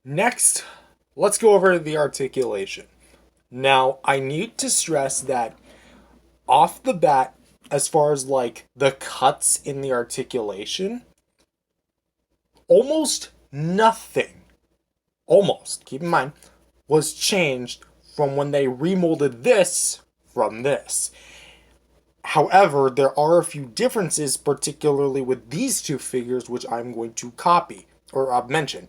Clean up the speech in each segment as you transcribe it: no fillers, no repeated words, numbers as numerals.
Next, let's go over the articulation. Now, I need to stress that off the bat, as far as like the cuts in the articulation, almost nothing, almost, keep in mind, was changed from when they remolded this from this. However, there are a few differences, particularly with these two figures, which I'm going to copy, or mention.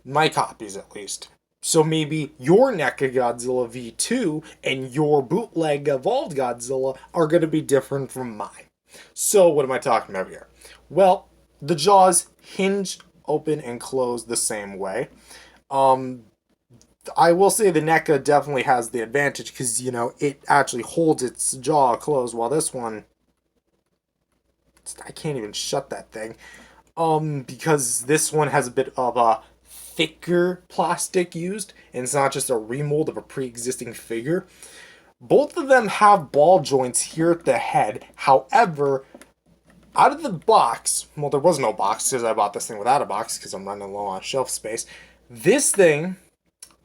My copies, at least. So maybe your NECA Godzilla V2 and your bootleg Evolved Godzilla are going to be different from mine. So what am I talking about here? Well, the jaws hinge, open, and close the same way. I will say the NECA definitely has the advantage because, it actually holds its jaw closed, while this one, I can't even shut that thing. Because this one has a bit of a thicker plastic used, and it's not just a remold of a pre-existing figure. Both of them have ball joints here at the head. However, out of the box, well, there was no box because I bought this thing without a box because I'm running low on shelf space. This thing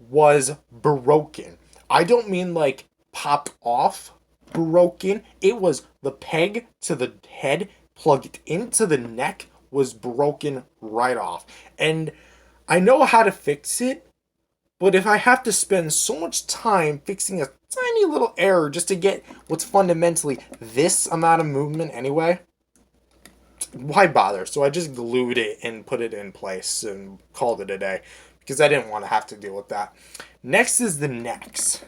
was broken. I don't mean like popped off broken. It was the peg to the head plugged into the neck was broken right off. And I know how to fix it, but if I have to spend so much time fixing a tiny little error just to get what's fundamentally this amount of movement anyway, why bother? So I just glued it and put it in place and called it a day because I didn't want to have to deal with that. Next is the necks.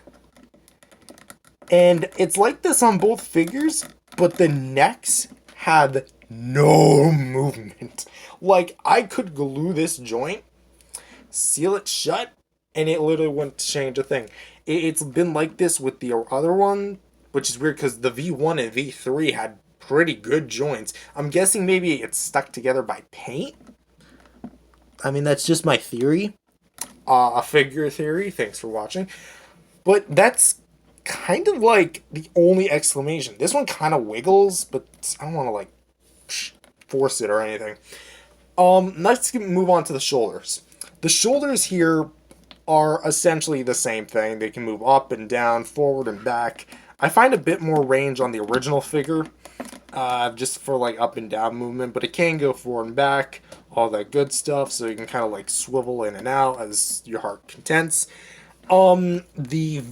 And it's like this on both figures, but the necks have no movement. Like, I could glue this joint, seal it shut, and it literally wouldn't change a thing. It's been like this with the other one, which is weird because the V1 and V3 had pretty good joints. I'm guessing maybe it's stuck together by paint. I mean, that's just my theory. A figure theory. Thanks for watching. But that's kind of like the only exclamation. This one kind of wiggles, but I don't want to like force it or anything. Let's move on to the shoulders. The shoulders here are essentially the same thing. They can move up and down, forward and back. I find a bit more range on the original figure, just for like up and down movement, but it can go forward and back, all that good stuff, so you can kind of like swivel in and out as your heart contents. The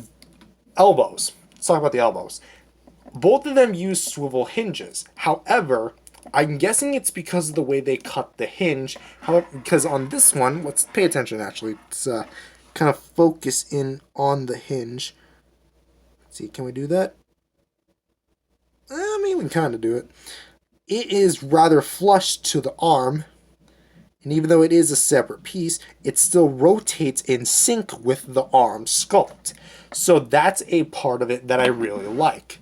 elbows. Let's talk about the elbows. Both of them use swivel hinges. However, I'm guessing it's because of the way they cut the hinge. However, because on this one, let's pay attention actually. Let's kind of focus in on the hinge. Let's see, can we do that? I mean, we can kind of do it. It is rather flush to the arm. And even though it is a separate piece, it still rotates in sync with the arm sculpt. So that's a part of it that I really like.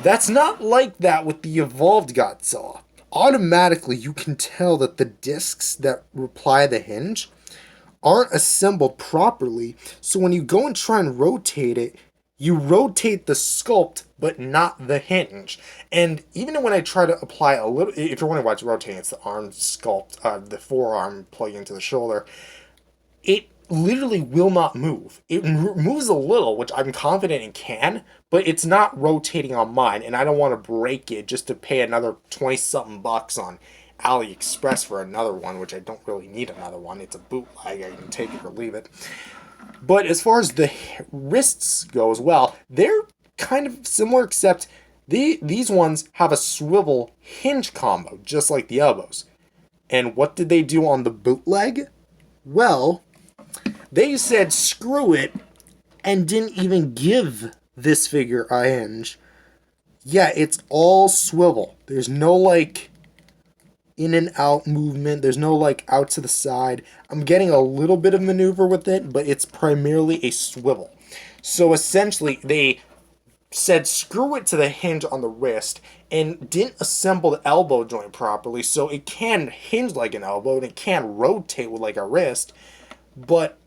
That's not like that with the Evolved Godzilla. Automatically, you can tell that the discs that reply the hinge aren't assembled properly. So when you go and try and rotate it, you rotate the sculpt, but not the hinge. And even when I try to apply a little, if you're wondering why it's rotating, it's the arm sculpt, the forearm plugging into the shoulder. It literally will not move. It moves a little, which I'm confident it can, but it's not rotating on mine, and I don't want to break it just to pay another 20-something bucks on AliExpress for another one, which I don't really need another one. It's a bootleg. I can take it or leave it. But as far as the wrists go as well, they're kind of similar, except these ones have a swivel hinge combo, just like the elbows. And what did they do on the bootleg? Well, they said screw it and didn't even give this figure a hinge. Yeah, it's all swivel. There's no like in and out movement. There's no like out to the side. I'm getting a little bit of maneuver with it, but it's primarily a swivel. So essentially they said screw it to the hinge on the wrist and didn't assemble the elbow joint properly, so it can hinge like an elbow and it can rotate with like a wrist, but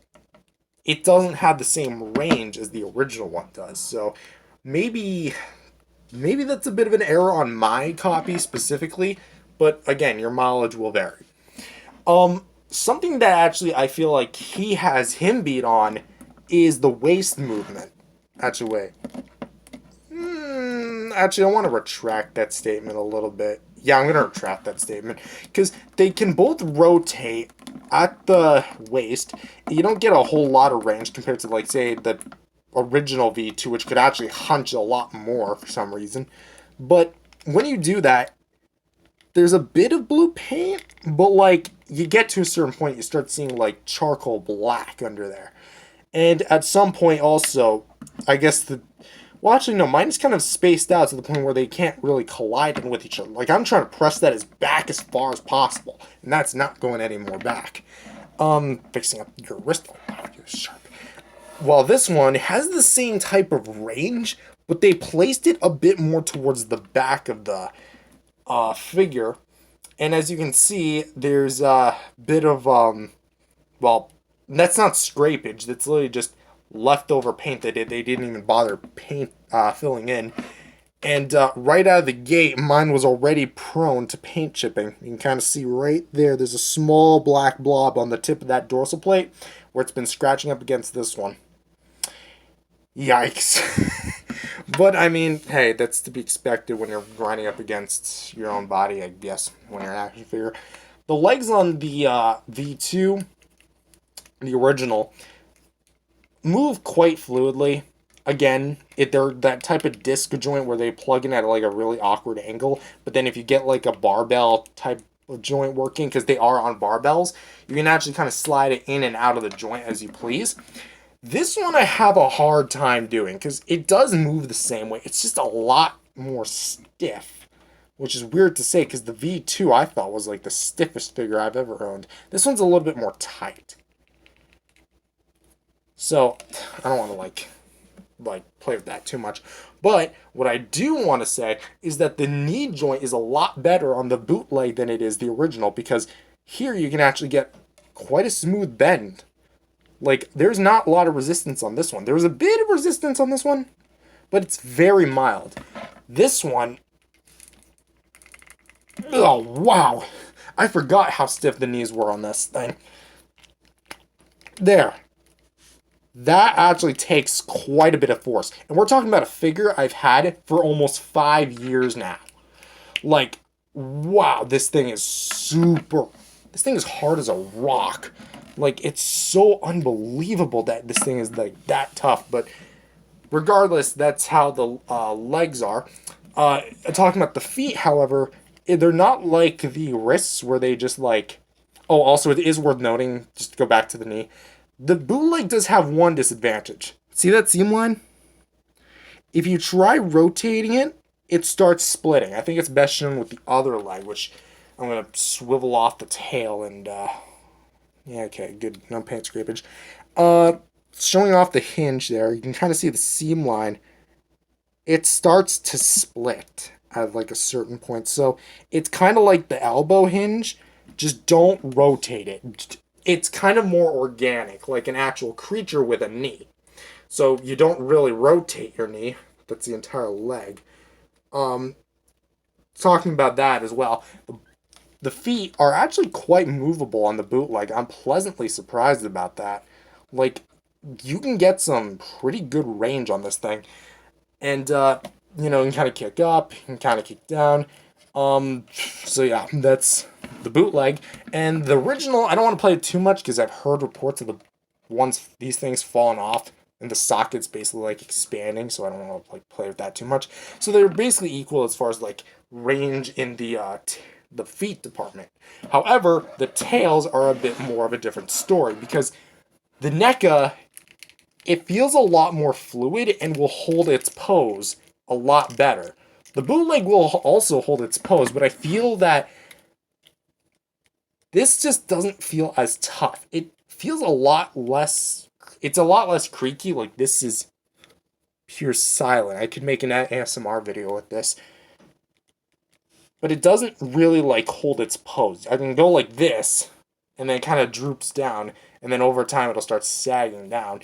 it doesn't have the same range as the original one does. So maybe that's a bit of an error on my copy specifically, but again, your mileage will vary. something that actually I feel like he has him beat on is the waist movement. Actually, wait. Actually, I want to retract that statement a little bit. Yeah, I'm going to retract that statement. Because they can both rotate at the waist. You don't get a whole lot of range compared to, like, say, the original V2, which could actually hunch a lot more for some reason. But when you do that, there's a bit of blue paint, but, like, you get to a certain point, you start seeing, like, charcoal black under there. And at some point also, I guess the... Well, actually, no, mine is kind of spaced out to the point where they can't really collide with each other. Like, I'm trying to press that back as far as possible, and that's not going any more back. Fixing up your wrist. Oh, you're sharp. While this one has the same type of range, but they placed it a bit more towards the back of the figure. And as you can see, there's a bit of, well, that's not scrapage. That's literally just leftover paint that they didn't even bother filling in. And right out of the gate, mine was already prone to paint chipping. You can kind of see right there, there's a small black blob on the tip of that dorsal plate where it's been scratching up against this one. Yikes. But, I mean, hey, that's to be expected when you're grinding up against your own body, I guess, when you're an action figure. The legs on the V2, the original, move quite fluidly. Again, they're that type of disc joint where they plug in at like a really awkward angle. But then if you get like a barbell type of joint working, because they are on barbells, you can actually kind of slide it in and out of the joint as you please. This one I have a hard time doing because it does move the same way. It's just a lot more stiff, which is weird to say because the V2 I thought was like the stiffest figure I've ever owned. This one's a little bit more tight. So, I don't want to like play with that too much. But what I do want to say is that the knee joint is a lot better on the bootleg than it is the original because here you can actually get quite a smooth bend. Like, there's not a lot of resistance on this one. There was a bit of resistance on this one, but it's very mild. This one, oh, wow. I forgot how stiff the knees were on this thing. There. That actually takes quite a bit of force. And we're talking about a figure I've had for almost 5 years now. Like, wow, this thing is hard as a rock. Like, it's so unbelievable that this thing is, like, that tough. But regardless, that's how the legs are. Talking about the feet, however, they're not like the wrists where they just, like... Oh, also, it is worth noting, just to go back to the knee, the bootleg does have one disadvantage. See that seam line? If you try rotating it, it starts splitting. I think it's best shown with the other leg, which I'm going to swivel off the tail and... Yeah, okay, good. No paint scrapage. Showing off the hinge there, you can kind of see the seam line. It starts to split at like a certain point. So it's kind of like the elbow hinge. Just don't rotate it. It's kind of more organic, like an actual creature with a knee. So you don't really rotate your knee. That's the entire leg. Talking about that as well, the feet are actually quite movable on the bootleg. I'm pleasantly surprised about that. Like, you can get some pretty good range on this thing. And, you know, you can kind of kick up, you can kind of kick down. So yeah, that's the bootleg. And the original, I don't want to play it too much because I've heard reports of these things falling off and the socket's basically like expanding, so I don't want to like play with that too much. So they're basically equal as far as like range in the feet department. However, the tails are a bit more of a different story because the NECA, it feels a lot more fluid and will hold its pose a lot better. The bootleg will also hold its pose, but I feel that this just doesn't feel as tough. It feels a lot less, it's a lot less creaky. Like, this is pure silent. I could make an ASMR video with this. But it doesn't really, like, hold its pose. I can go like this, and then it kind of droops down, and then over time it'll start sagging down.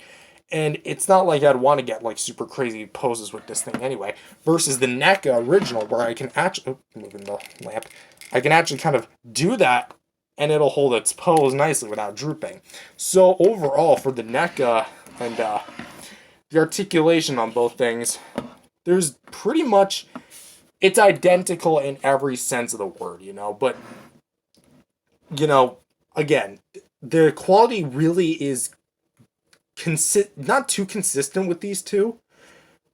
And it's not like I'd want to get, like, super crazy poses with this thing anyway. Versus the NECA original, where I can actually... Oh, moving the lamp. I can actually kind of do that and it'll hold its pose nicely without drooping. So overall, for the NECA and the articulation on both things, there's pretty much, it's identical in every sense of the word, you know, but, you know, again, the quality really is not too consistent with these two,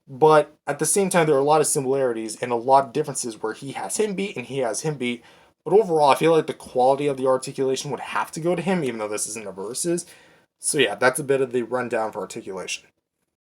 but at the same time, there are a lot of similarities and a lot of differences where he has him beat and he has him beat. But overall, I feel like the quality of the articulation would have to go to him, even though this isn't a versus. So yeah, that's a bit of the rundown for articulation.